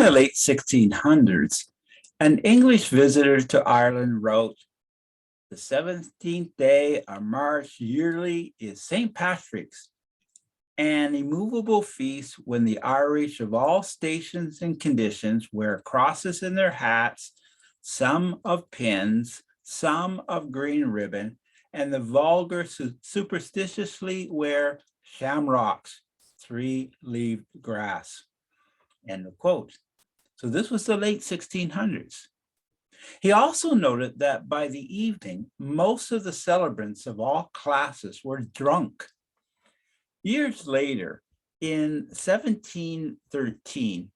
the late 1600s, an English visitor to Ireland wrote, "The 17th day of March yearly is St. Patrick's, an immovable feast when the Irish of all stations and conditions wear crosses in their hats, some of pins, some of green ribbon, and the vulgar superstitiously wear shamrocks, three-leaved grass." End of quote. So this was the late 1600s. He also noted that by the evening, most of the celebrants of all classes were drunk. Years later, in 1713,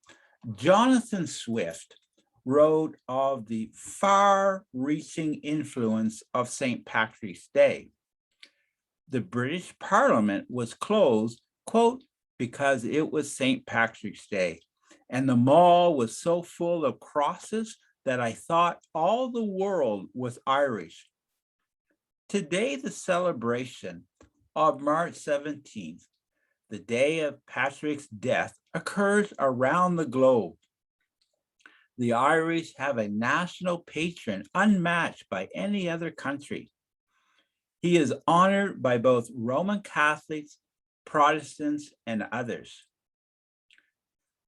Jonathan Swift wrote of the far-reaching influence of St. Patrick's Day. The British Parliament was closed, quote, because it was St. Patrick's Day, and the mall was so full of crosses that I thought all the world was Irish. Today, the celebration of March 17th, the day of Patrick's death, occurs around the globe. The Irish have a national patron unmatched by any other country. He is honored by both Roman Catholics, Protestants, and others.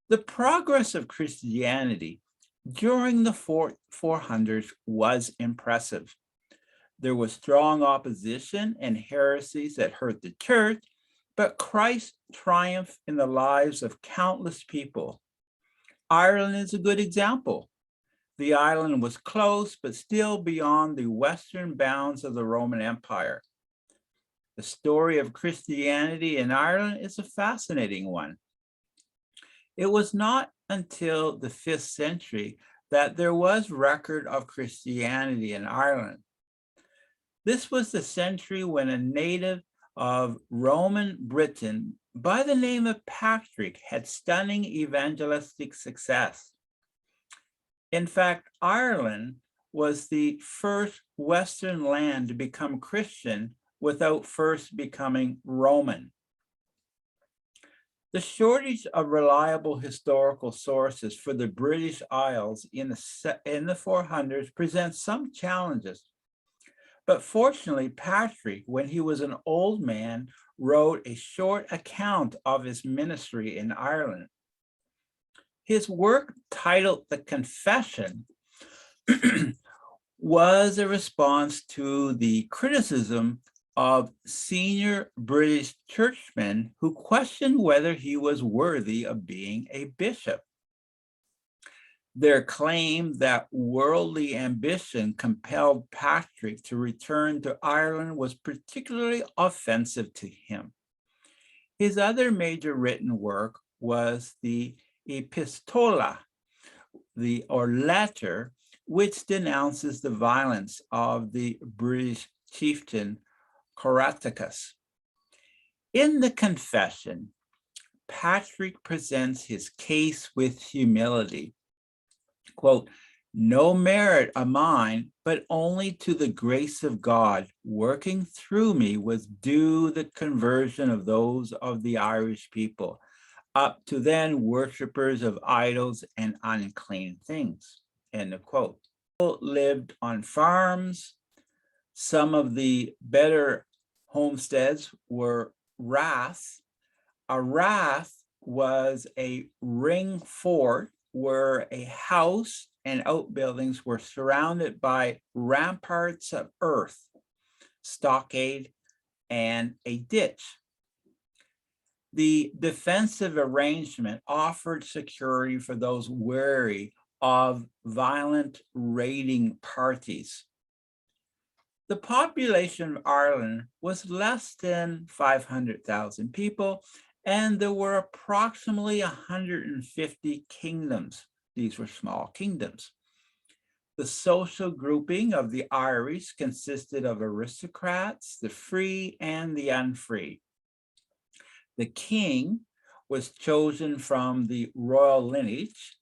The progress of Christianity during the 400s was impressive. There was strong opposition and heresies that hurt the church, but Christ triumphed in the lives of countless people. Ireland is a good example. The island was close, but still beyond the western bounds of the Roman Empire. The story of Christianity in Ireland is a fascinating one. It was not until the 5th century that there was record of Christianity in Ireland. This was the century when a native of Roman Britain by the name of Patrick had stunning evangelistic success. In fact, Ireland was the first Western land to become Christian without first becoming Roman. The shortage of reliable historical sources for the British Isles in the 400s presents some challenges. But fortunately, Patrick, when he was an old man, wrote a short account of his ministry in Ireland. His work, titled The Confession, was a response to the criticism of senior British churchmen who questioned whether he was worthy of being a bishop. Their claim that worldly ambition compelled Patrick to return to Ireland was particularly offensive to him. His other major written work was the Epistola, or letter, which denounces the violence of the British chieftain Caratacus. In the Confession, Patrick presents his case with humility. Quote, "No merit of mine, but only to the grace of God working through me was due the conversion of those of the Irish people, up to then worshippers of idols and unclean things." End of quote. People lived on farms. Some of the better homesteads were raths. A rath was a ring fort where a house and outbuildings were surrounded by ramparts of earth, stockade, and a ditch. The defensive arrangement offered security for those wary of violent raiding parties. The population of Ireland was less than 500,000 people, and there were approximately 150 kingdoms. These were small kingdoms. The social grouping of the Irish consisted of aristocrats, the free and the unfree. The king was chosen from the royal lineage.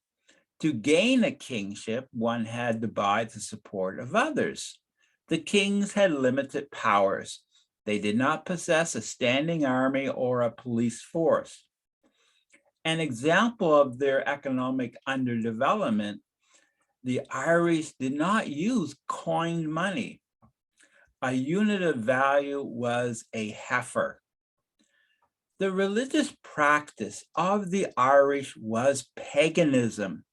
To gain a kingship, one had to buy the support of others. The kings had limited powers. They did not possess a standing army or a police force. An example of their economic underdevelopment, the Irish did not use coined money. A unit of value was a heifer. The religious practice of the Irish was paganism.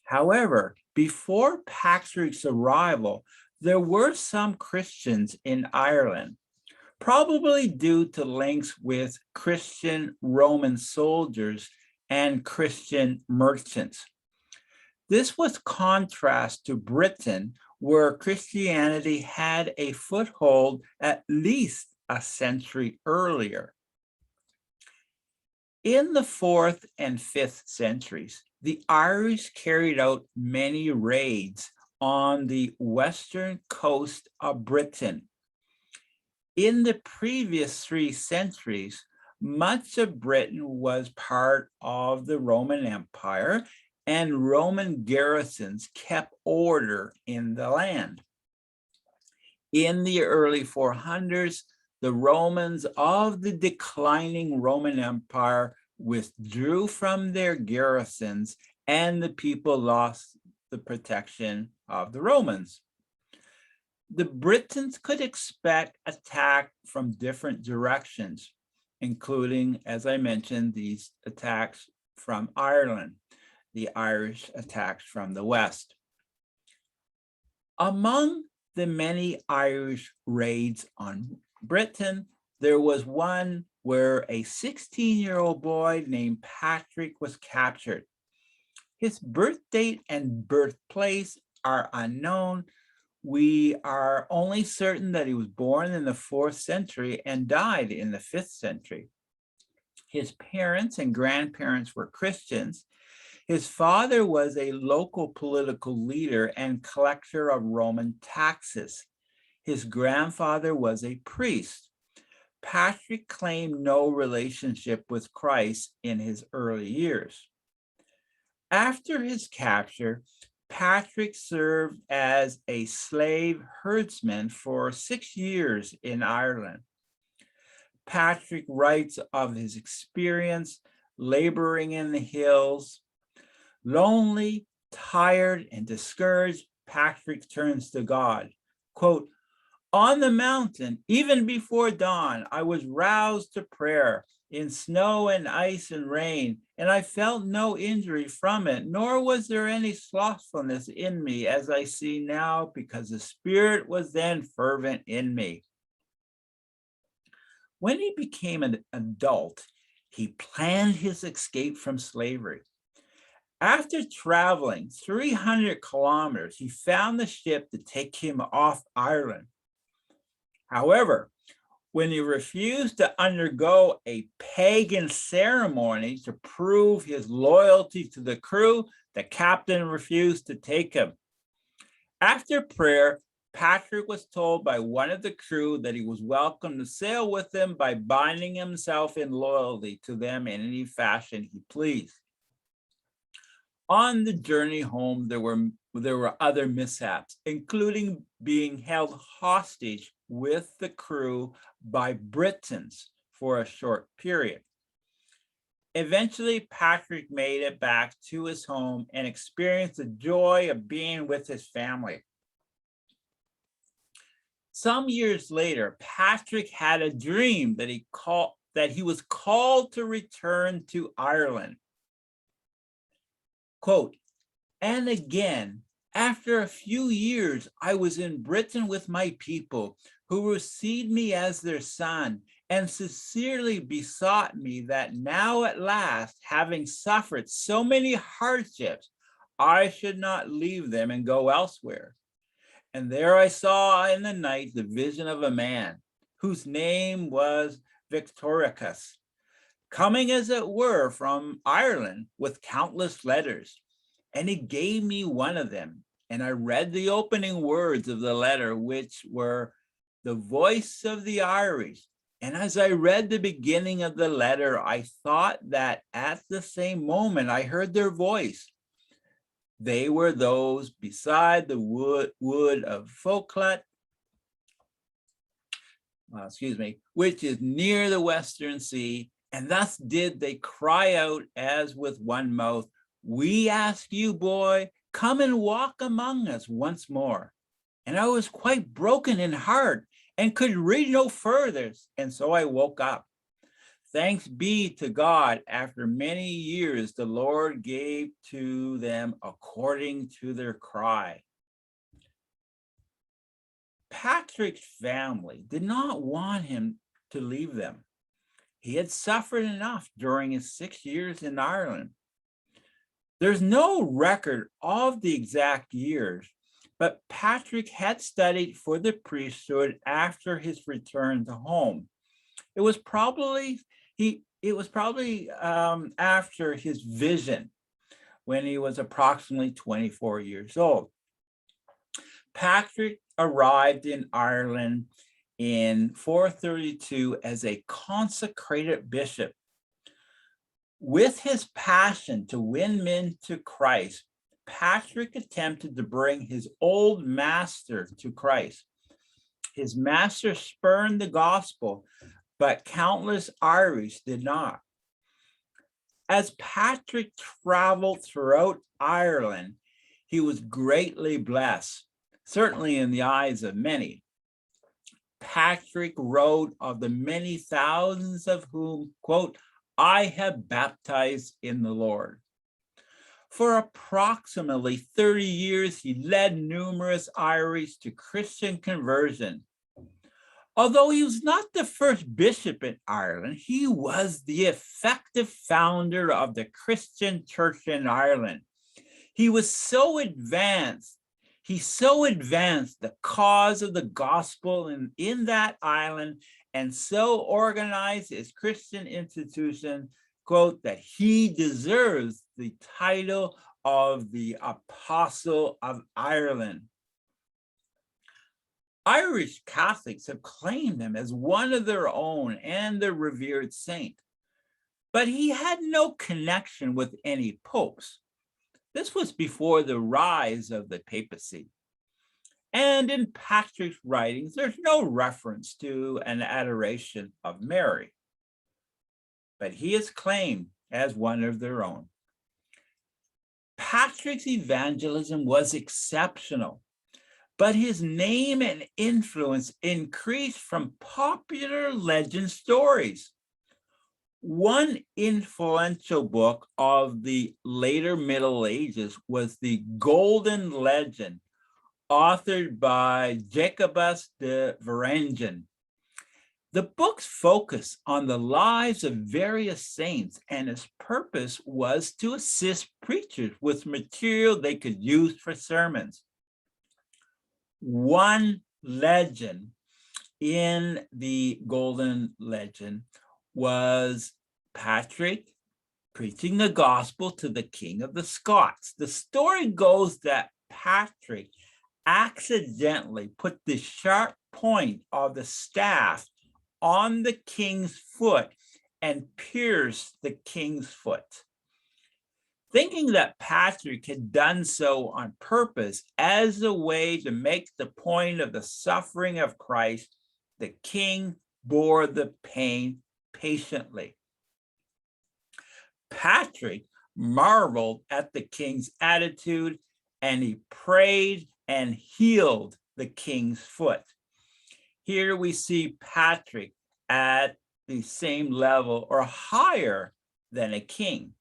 However, before Patrick's arrival, there were some Christians in Ireland, probably due to links with Christian Roman soldiers and Christian merchants. This was contrast to Britain, where Christianity had a foothold at least a century earlier. In the 4th and 5th centuries, the Irish carried out many raids on the western coast of Britain. In the previous 3 centuries, much of Britain was part of the Roman Empire, and Roman garrisons kept order in the land. In the early 400s, the Romans of the declining Roman Empire withdrew from their garrisons, and the people lost the protection of the Romans. The Britons could expect attack from different directions, including, as I mentioned, these attacks from Ireland, the Irish attacks from the West. Among the many Irish raids on Britain, there was one where a 16-year-old boy named Patrick was captured. His birth date and birthplace are unknown. We are only certain that he was born in the 4th century and died in the 5th century. His parents and grandparents were Christians. His father was a local political leader and collector of Roman taxes. His grandfather was a priest. Patrick claimed no relationship with Christ in his early years. After his capture, Patrick served as a slave herdsman for 6 years in Ireland. Patrick writes of his experience laboring in the hills. Lonely, tired, and discouraged, Patrick turns to God. Quote, "On the mountain, even before dawn, I was roused to prayer in snow and ice and rain, and I felt no injury from it, nor was there any slothfulness in me as I see now, because the Spirit was then fervent in me." When he became an adult, he planned his escape from slavery. After traveling 300 kilometers, he found the ship to take him off Ireland. However, when he refused to undergo a pagan ceremony to prove his loyalty to the crew, the captain refused to take him. After prayer, Patrick was told by one of the crew that he was welcome to sail with them by binding himself in loyalty to them in any fashion he pleased. On the journey home, there were other mishaps, including being held hostage with the crew by Britons for a short period. Eventually, Patrick made it back to his home and experienced the joy of being with his family. Some years later, Patrick had a dream that he was called to return to Ireland. Quote, "And again, after a few years, I was in Britain with my people, who received me as their son and sincerely besought me that now at last, having suffered so many hardships, I should not leave them and go elsewhere. And there I saw in the night the vision of a man whose name was Victoricus, coming as it were from Ireland with countless letters. And he gave me one of them. And I read the opening words of the letter, which were the voice of the Irish. And as I read the beginning of the letter, I thought that at the same moment I heard their voice. They were those beside the wood of Foclat, which is near the Western Sea, And thus did they cry out as with one mouth, "We ask you, boy, come and walk among us once more." And I was quite broken in heart and could read no further. And so I woke up. Thanks be to God, after many years, the Lord gave to them according to their cry. Patrick's family did not want him to leave them. He had suffered enough during his 6 years in Ireland. There's no record of the exact years, but Patrick had studied for the priesthood after his return to home. It was probably after his vision when he was approximately 24 years old. Patrick arrived in Ireland in 432 as a consecrated bishop. With his passion to win men to Christ, Patrick attempted to bring his old master to Christ. His master spurned the gospel, but countless Irish did not. As Patrick traveled throughout Ireland, he was greatly blessed, certainly in the eyes of many. Patrick wrote of the many thousands of whom, quote, "I have baptized in the Lord." For approximately 30 years, he led numerous Irish to Christian conversion. Although he was not the first bishop in Ireland, he was the effective founder of the Christian church in Ireland. He so advanced the cause of the gospel in that island and so organized his Christian institution, quote, that he deserves the title of the Apostle of Ireland. Irish Catholics have claimed him as one of their own and their revered saint, but he had no connection with any popes. This was before the rise of the papacy. And in Patrick's writings, there's no reference to an adoration of Mary, but he is claimed as one of their own. Patrick's evangelism was exceptional, but his name and influence increased from popular legend stories. One influential book of the later Middle Ages was the Golden Legend, authored by Jacobus de Varengen. The books focus on the lives of various saints, and its purpose was to assist preachers with material they could use for sermons. One legend in the Golden Legend was Patrick preaching the gospel to the King of the Scots. The story goes that Patrick accidentally put the sharp point of the staff on the king's foot and pierced the king's foot. Thinking that Patrick had done so on purpose as a way to make the point of the suffering of Christ, the king bore the pain patiently. Patrick marveled at the king's attitude, and he prayed and healed the king's foot. Here we see Patrick at the same level or higher than a king.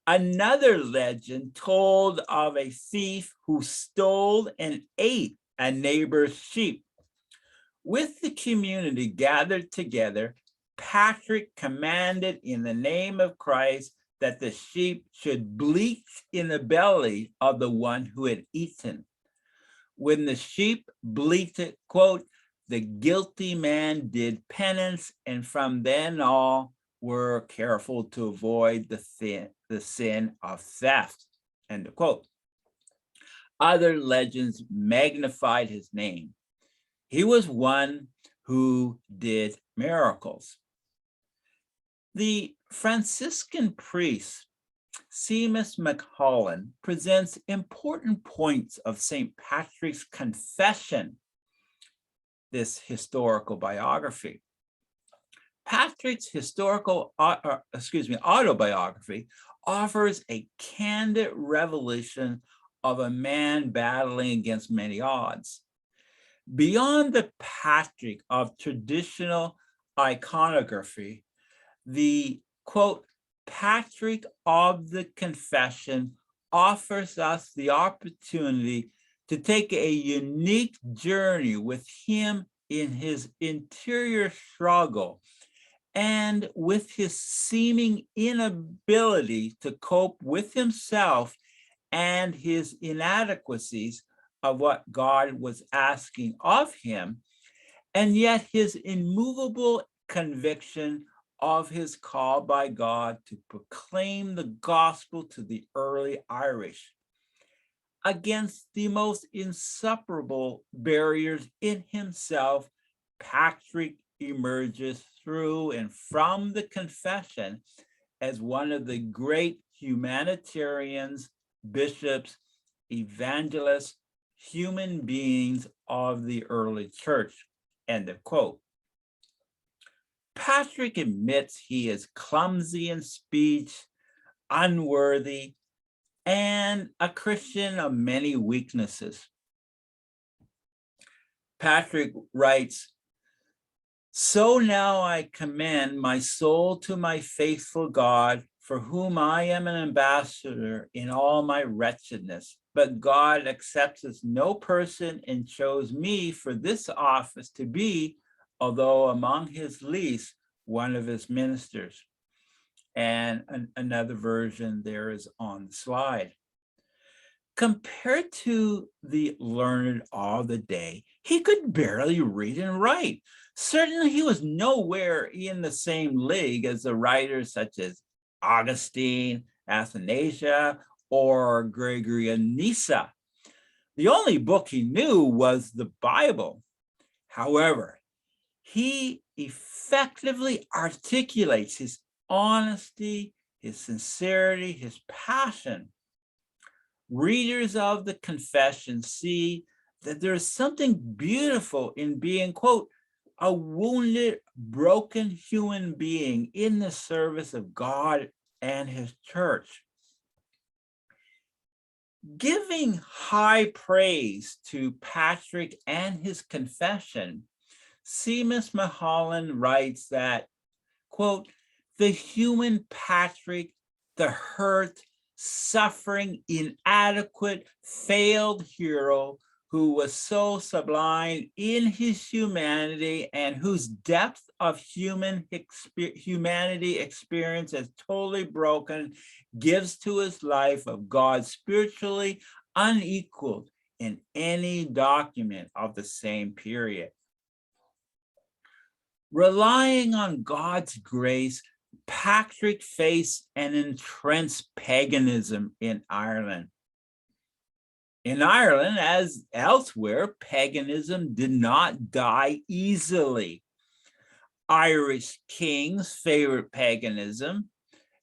Another legend told of a thief who stole and ate a neighbor's sheep. With the community gathered together, Patrick commanded in the name of Christ that the sheep should bleat in the belly of the one who had eaten. When the sheep bleated, quote, the guilty man did penance, and from then all were careful to avoid the sin of theft, end quote. Other legends magnified his name. He was one who did miracles. The Franciscan priest, Seamus MacHolland, presents important points of St. Patrick's confession, this historical biography. Patrick's autobiography offers a candid revelation of a man battling against many odds. Beyond the Patrick of traditional iconography, the quote, Patrick of the Confession offers us the opportunity to take a unique journey with him in his interior struggle and with his seeming inability to cope with himself and his inadequacies of what God was asking of him, and yet his immovable conviction of his call by God to proclaim the gospel to the early Irish. Against the most insuperable barriers in himself, Patrick emerges through and from the confession as one of the great humanitarians, bishops, evangelists, human beings of the early church. End of quote. Patrick admits he is clumsy in speech, unworthy, and a Christian of many weaknesses. Patrick writes, "So now I commend my soul to my faithful God, for whom I am an ambassador in all my wretchedness. But God accepts no person and chose me for this office to be, although among his least, one of his ministers." And another version there is on the slide. Compared to the learned of the day, he could barely read and write. Certainly, he was nowhere in the same league as the writers such as Augustine, Athanasius, or Gregory of Nyssa. The only book he knew was the Bible. However, he effectively articulates his honesty, his sincerity, his passion. Readers of the confession see that there is something beautiful in being, quote, a wounded, broken human being in the service of God and his church. Giving high praise to Patrick and his confession, Seamus Mulholland writes that, quote, the human Patrick, the hurt, suffering, inadequate, failed hero who was so sublime in his humanity and whose depth of humanity experience is totally broken, gives to his life of God spiritually unequaled in any document of the same period. Relying on God's grace, Patrick faced an entrenched paganism in Ireland. In Ireland, as elsewhere, paganism did not die easily. Irish kings favored paganism,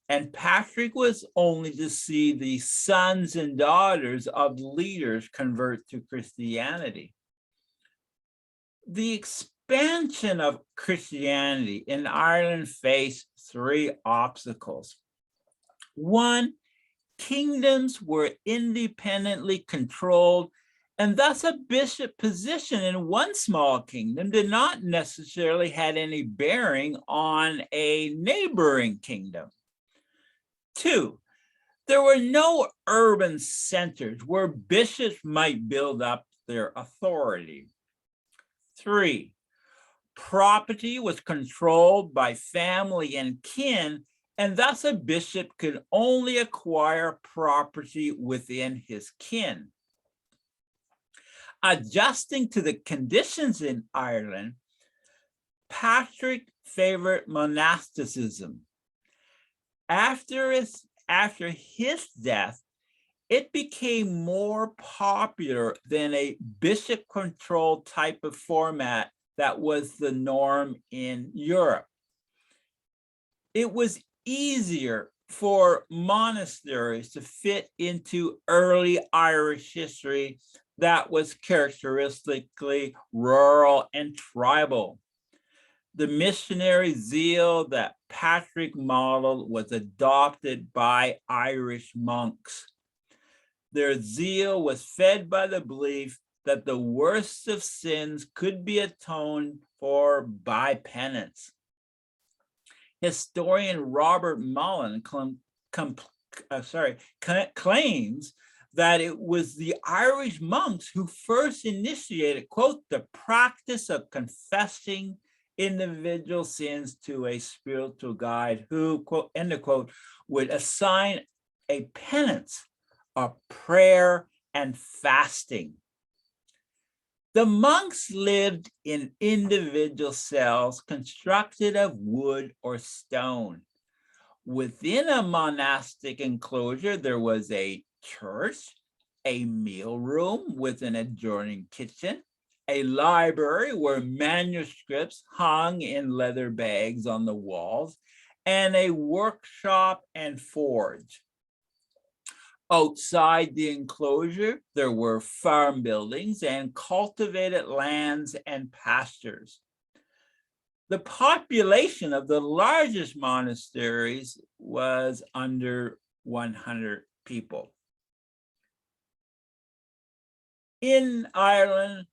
and Patrick was only to see the sons and daughters of leaders convert to Christianity. The expansion of Christianity in Ireland faced three obstacles. One, kingdoms were independently controlled, and thus a bishop position in one small kingdom did not necessarily have any bearing on a neighboring kingdom. Two, there were no urban centers where bishops might build up their authority. Three, property was controlled by family and kin, and thus a bishop could only acquire property within his kin. Adjusting to the conditions in Ireland, Patrick favored monasticism. After his death, it became more popular than a bishop-controlled type of format that was the norm in Europe. It was easier for monasteries to fit into early Irish history that was characteristically rural and tribal. The missionary zeal that Patrick modeled was adopted by Irish monks. Their zeal was fed by the belief that the worst of sins could be atoned for by penance. Historian Robert Mullen claims that it was the Irish monks who first initiated, quote, the practice of confessing individual sins to a spiritual guide who, quote, end of quote, would assign a penance, a prayer, and fasting. The monks lived in individual cells constructed of wood or stone. Within a monastic enclosure, there was a church, a meal room with an adjoining kitchen, a library where manuscripts hung in leather bags on the walls, and a workshop and forge. Outside the enclosure, there were farm buildings and cultivated lands and pastures. The population of the largest monasteries was under 100 people. In Ireland,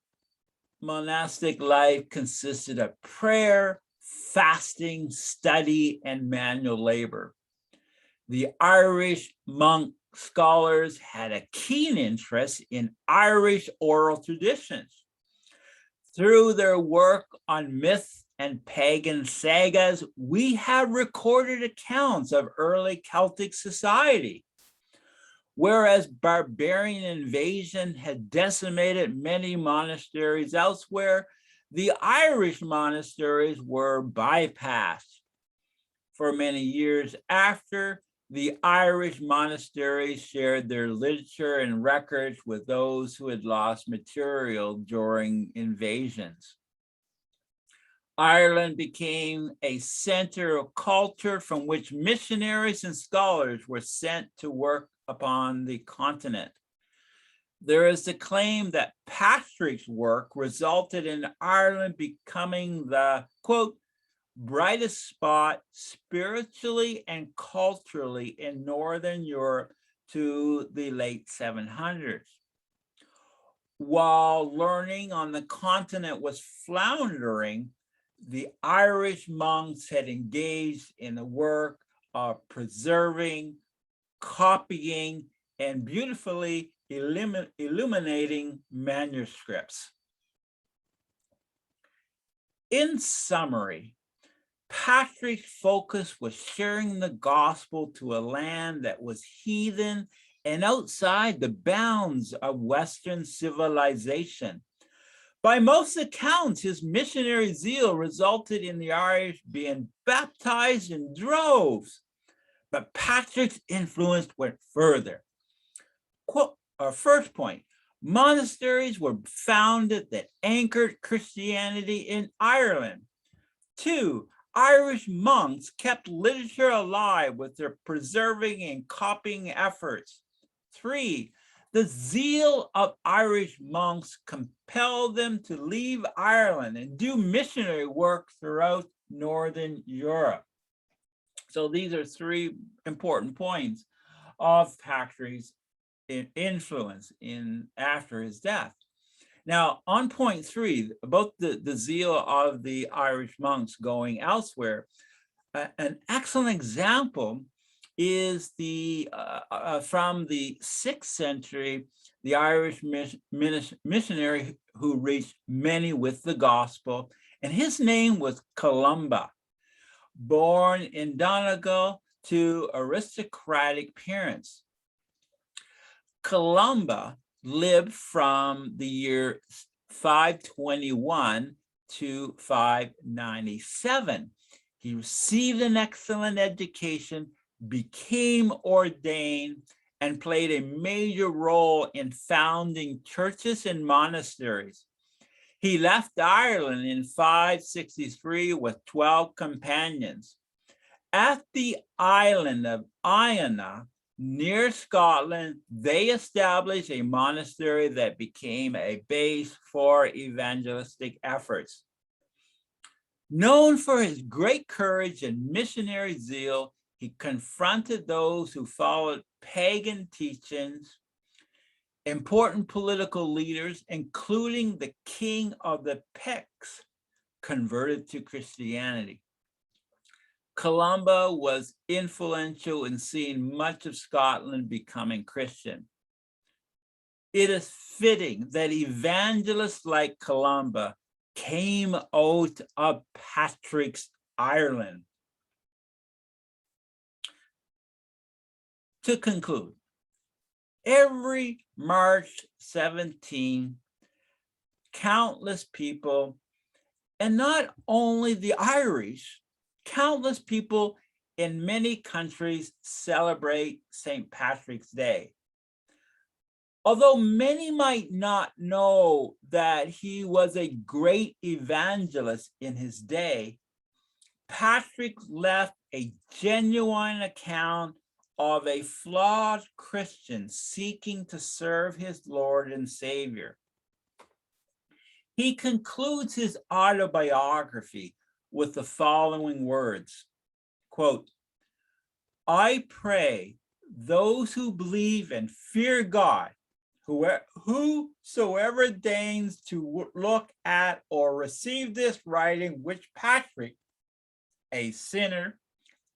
monastic life consisted of prayer, fasting, study, and manual labor. The Irish monk scholars had a keen interest in Irish oral traditions. Through their work on myth and pagan sagas, we have recorded accounts of early Celtic society. Whereas barbarian invasion had decimated many monasteries elsewhere, the Irish monasteries were bypassed. For many years after, the Irish monasteries shared their literature and records with those who had lost material during invasions. Ireland became a center of culture from which missionaries and scholars were sent to work upon the continent. There is the claim that Patrick's work resulted in Ireland becoming the, quote, brightest spot spiritually and culturally in Northern Europe to the late 700s. While learning on the continent was floundering, the Irish monks had engaged in the work of preserving, copying, and beautifully illuminating manuscripts. In summary, Patrick's focus was sharing the gospel to a land that was heathen and outside the bounds of Western civilization. By most accounts, his missionary zeal resulted in the Irish being baptized in droves. But Patrick's influence went further. Quote, our first point, monasteries were founded that anchored Christianity in Ireland. 2, Irish monks kept literature alive with their preserving and copying efforts. 3, the zeal of Irish monks compelled them to leave Ireland and do missionary work throughout Northern Europe. So these are 3 important points of Patrick's influence after his death. Now, on point 3, about the zeal of the Irish monks going elsewhere, an excellent example is from the 6th century, the Irish missionary who reached many with the gospel, and his name was Columba. Born in Donegal to aristocratic parents, Columba lived from the year 521 to 597. He received an excellent education, became ordained, and played a major role in founding churches and monasteries. He left Ireland in 563 with 12 companions. At the island of Iona, near Scotland, they established a monastery that became a base for evangelistic efforts. Known for his great courage and missionary zeal, he confronted those who followed pagan teachings. Important political leaders, including the king of the Picts, converted to Christianity. Columba was influential in seeing much of Scotland becoming Christian. It is fitting that evangelists like Columba came out of Patrick's Ireland. To conclude, every March 17, countless people, and not only the Irish, countless people in many countries celebrate St. Patrick's Day. Although many might not know that he was a great evangelist in his day, Patrick left a genuine account of a flawed Christian seeking to serve his Lord and Savior. He concludes his autobiography with the following words, quote, "I pray those who believe and fear God, whosoever deigns to look at or receive this writing which Patrick, a sinner,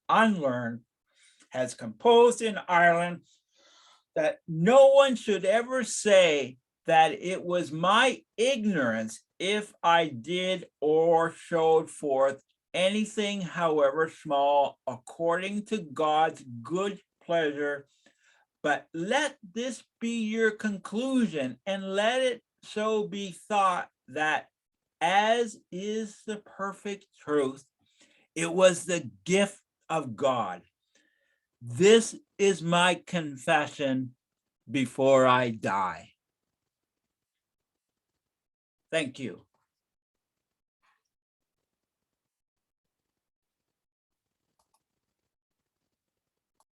unlearned, has composed in Ireland, that no one should ever say that it was my ignorance if I did or showed forth anything, however small, according to God's good pleasure. But let this be your conclusion, and let it so be thought that, as is the perfect truth, it was the gift of God. This is my confession before I die." Thank you.